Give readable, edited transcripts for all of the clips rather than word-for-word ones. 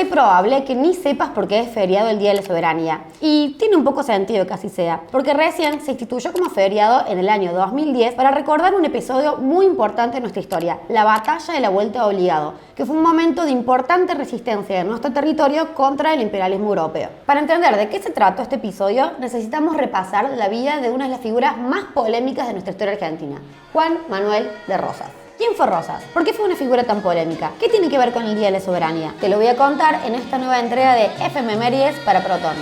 probable que ni sepas por qué es feriado el Día de la Soberanía. Y tiene un poco sentido que así sea, porque recién se instituyó como feriado en el año 2010 para recordar un episodio muy importante en nuestra historia, la Batalla de la Vuelta Obligado, que fue un momento de importante resistencia de nuestro territorio contra el imperialismo europeo. Para entender de qué se trató este episodio, necesitamos repasar la vida de una de las figuras más polémicas de nuestra historia argentina, Juan Manuel de Rosas. ¿Quién fue Rosas? ¿Por qué fue una figura tan polémica? ¿Qué tiene que ver con el Día de la Soberanía? Te lo voy a contar en esta nueva entrega de Efemérides para Proton.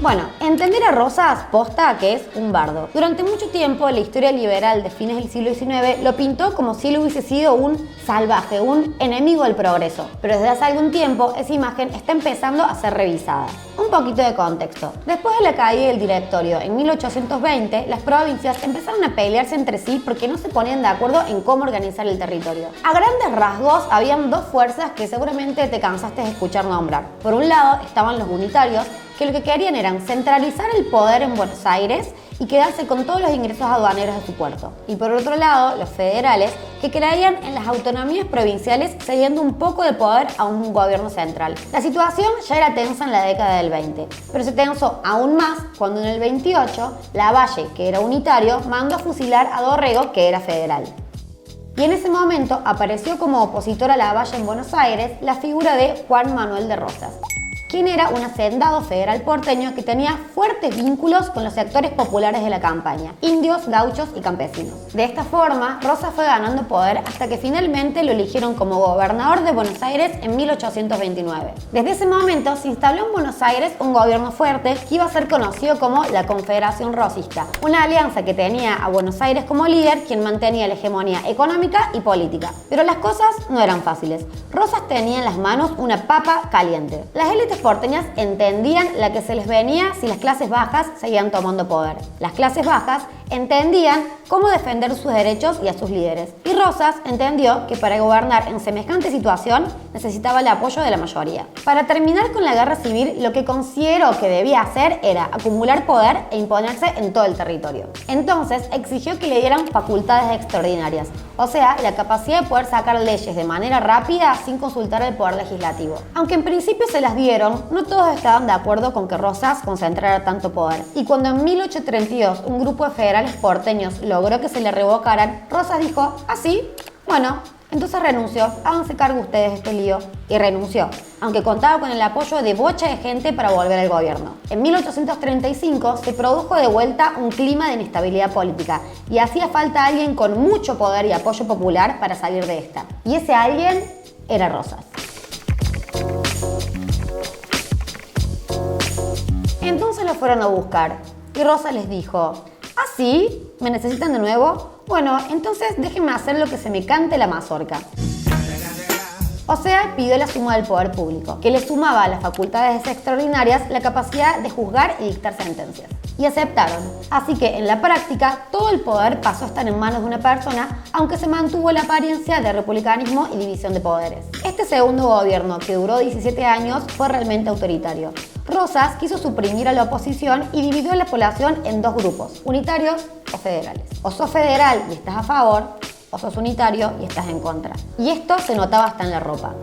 Bueno, entender a Rosas posta que es un bardo. Durante mucho tiempo la historia liberal de fines del siglo XIX lo pintó como si él hubiese sido un salvaje, un enemigo del progreso. Pero desde hace algún tiempo esa imagen está empezando a ser revisada. Un poquito de contexto. Después de la caída del directorio en 1820, las provincias empezaron a pelearse entre sí porque no se ponían de acuerdo en cómo organizar el territorio. A grandes rasgos, habían dos fuerzas que seguramente te cansaste de escuchar nombrar. Por un lado estaban los unitarios, que lo que querían era centralizar el poder en Buenos Aires y quedarse con todos los ingresos aduaneros de su puerto. Y por otro lado, los federales, que creían en las autonomías provinciales cediendo un poco de poder a un gobierno central. La situación ya era tensa en la década del 20, pero se tensó aún más cuando en el 28 Lavalle, que era unitario, mandó a fusilar a Dorrego, que era federal. Y en ese momento apareció como opositor a Lavalle en Buenos Aires la figura de Juan Manuel de Rosas, quien era un hacendado federal porteño que tenía fuertes vínculos con los sectores populares de la campaña, indios, gauchos y campesinos. De esta forma, Rosas fue ganando poder hasta que finalmente lo eligieron como gobernador de Buenos Aires en 1829. Desde ese momento se instaló en Buenos Aires un gobierno fuerte que iba a ser conocido como la Confederación Rosista, una alianza que tenía a Buenos Aires como líder, quien mantenía la hegemonía económica y política. Pero las cosas no eran fáciles. Rosas tenía en las manos una papa caliente. Las élites porteñas entendían la que se les venía si las clases bajas seguían tomando poder. Las clases bajas entendían cómo defender sus derechos y a sus líderes. Y Rosas entendió que para gobernar en semejante situación necesitaba el apoyo de la mayoría. Para terminar con la guerra civil, lo que consideró que debía hacer era acumular poder e imponerse en todo el territorio. Entonces exigió que le dieran facultades extraordinarias, o sea, la capacidad de poder sacar leyes de manera rápida sin consultar al poder legislativo. Aunque en principio se las dieron, no todos estaban de acuerdo con que Rosas concentrara tanto poder. Y cuando en 1832 un grupo de federales porteños logró que se le revocaran, Rosas dijo, ¿así? Bueno, entonces renunció, háganse cargo ustedes de este lío. Y renunció, aunque contaba con el apoyo de bocha de gente para volver al gobierno. En 1835 se produjo de vuelta un clima de inestabilidad política y hacía falta alguien con mucho poder y apoyo popular para salir de esta. Y ese alguien era Rosas. Entonces lo fueron a buscar y Rosas les dijo, ¿ah, sí? ¿Me necesitan de nuevo? Bueno, entonces déjenme hacer lo que se me cante la mazorca. O sea, pidió la suma del poder público, que le sumaba a las facultades extraordinarias la capacidad de juzgar y dictar sentencias. Y aceptaron. Así que en la práctica todo el poder pasó a estar en manos de una persona, aunque se mantuvo la apariencia de republicanismo y división de poderes. Este segundo gobierno, que duró 17 años, fue realmente autoritario. Rosas quiso suprimir a la oposición y dividió a la población en dos grupos, unitarios o federales. O sos federal y estás a favor, o sos unitario y estás en contra. Y esto se notaba hasta en la ropa.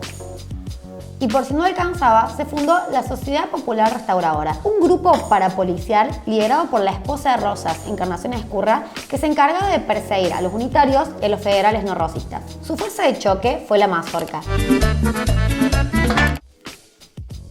Y por si no alcanzaba, se fundó la Sociedad Popular Restauradora, un grupo parapolicial liderado por la esposa de Rosas, Encarnación Ezcurra, que se encargaba de perseguir a los unitarios y a los federales no rosistas. Su fuerza de choque fue la mazorca,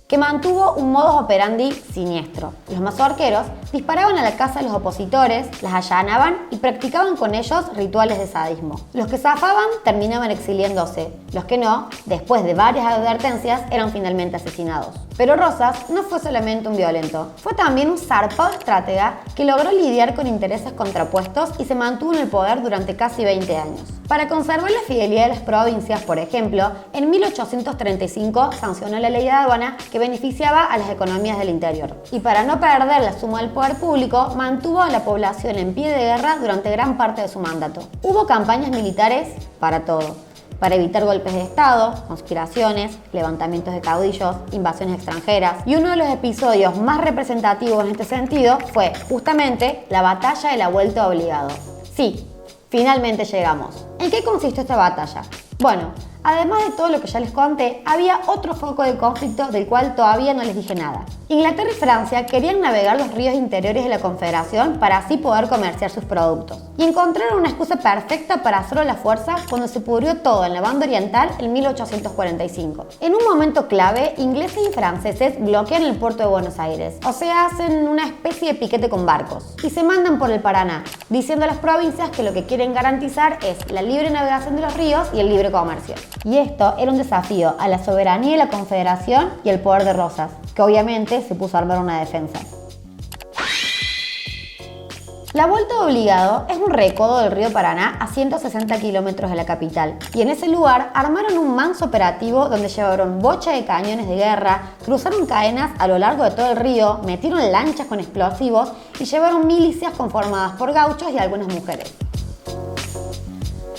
que mantuvo un modus operandi siniestro. Los mazorqueros disparaban a la casa de los opositores, las allanaban y practicaban con ellos rituales de sadismo. Los que zafaban terminaban exiliándose, los que no, después de varias advertencias, eran finalmente asesinados. Pero Rosas no fue solamente un violento, fue también un zarpado estratega que logró lidiar con intereses contrapuestos y se mantuvo en el poder durante casi 20 años. Para conservar la fidelidad de las provincias, por ejemplo, en 1835 sancionó la ley de aduana que beneficiaba a las economías del interior. Y para no perder la suma del poder público, mantuvo a la población en pie de guerra durante gran parte de su mandato. Hubo campañas militares para todo, para evitar golpes de Estado, conspiraciones, levantamientos de caudillos, invasiones extranjeras. Y uno de los episodios más representativos en este sentido fue justamente la Batalla de la Vuelta Obligado. Sí, finalmente llegamos. ¿En qué consistió esta batalla? Bueno, Además de todo lo que ya les conté, había otro foco de conflicto del cual todavía no les dije nada. Inglaterra y Francia querían navegar los ríos interiores de la Confederación para así poder comerciar sus productos. Y encontraron una excusa perfecta para hacerlo a la fuerza cuando se pudrió todo en la banda oriental en 1845. En un momento clave, ingleses y franceses bloquean el puerto de Buenos Aires, o sea, hacen una especie de piquete con barcos, y se mandan por el Paraná, diciendo a las provincias que lo que quieren garantizar es la libre navegación de los ríos y el libre comercio. Y esto era un desafío a la soberanía de la Confederación y el poder de Rosas, que obviamente se puso a armar una defensa. La Vuelta de Obligado es un recodo del río Paraná a 160 kilómetros de la capital, y en ese lugar armaron un manso operativo donde llevaron bocha de cañones de guerra, cruzaron cadenas a lo largo de todo el río, metieron lanchas con explosivos y llevaron milicias conformadas por gauchos y algunas mujeres.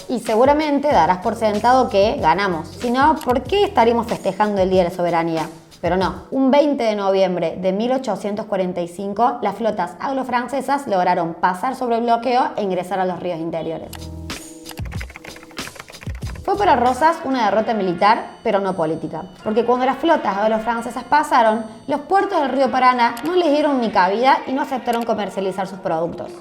Y seguramente darás por sentado que ganamos, si no, ¿por qué estaríamos festejando el Día de la Soberanía? Pero no, un 20 de noviembre de 1845, las flotas anglo-francesas lograron pasar sobre el bloqueo e ingresar a los ríos interiores. Fue para Rosas una derrota militar, pero no política, porque cuando las flotas anglo-francesas pasaron, los puertos del río Paraná no les dieron ni cabida y no aceptaron comercializar sus productos.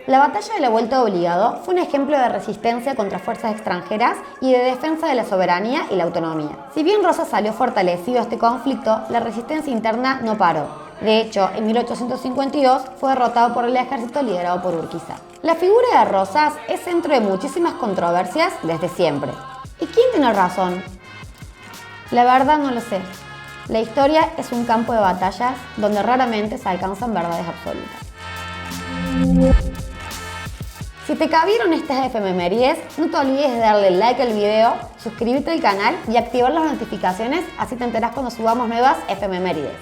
La batalla de la Vuelta de Obligado fue un ejemplo de resistencia contra fuerzas extranjeras y de defensa de la soberanía y la autonomía. Si bien Rosas salió fortalecido a este conflicto, la resistencia interna no paró. De hecho, en 1852 fue derrotado por el ejército liderado por Urquiza. La figura de Rosas es centro de muchísimas controversias desde siempre. ¿Y quién tiene razón? La verdad no lo sé. La historia es un campo de batallas donde raramente se alcanzan verdades absolutas. Si te cabieron estas efemérides, no te olvides de darle like al video, suscribirte al canal y activar las notificaciones, así te enterás cuando subamos nuevas efemérides.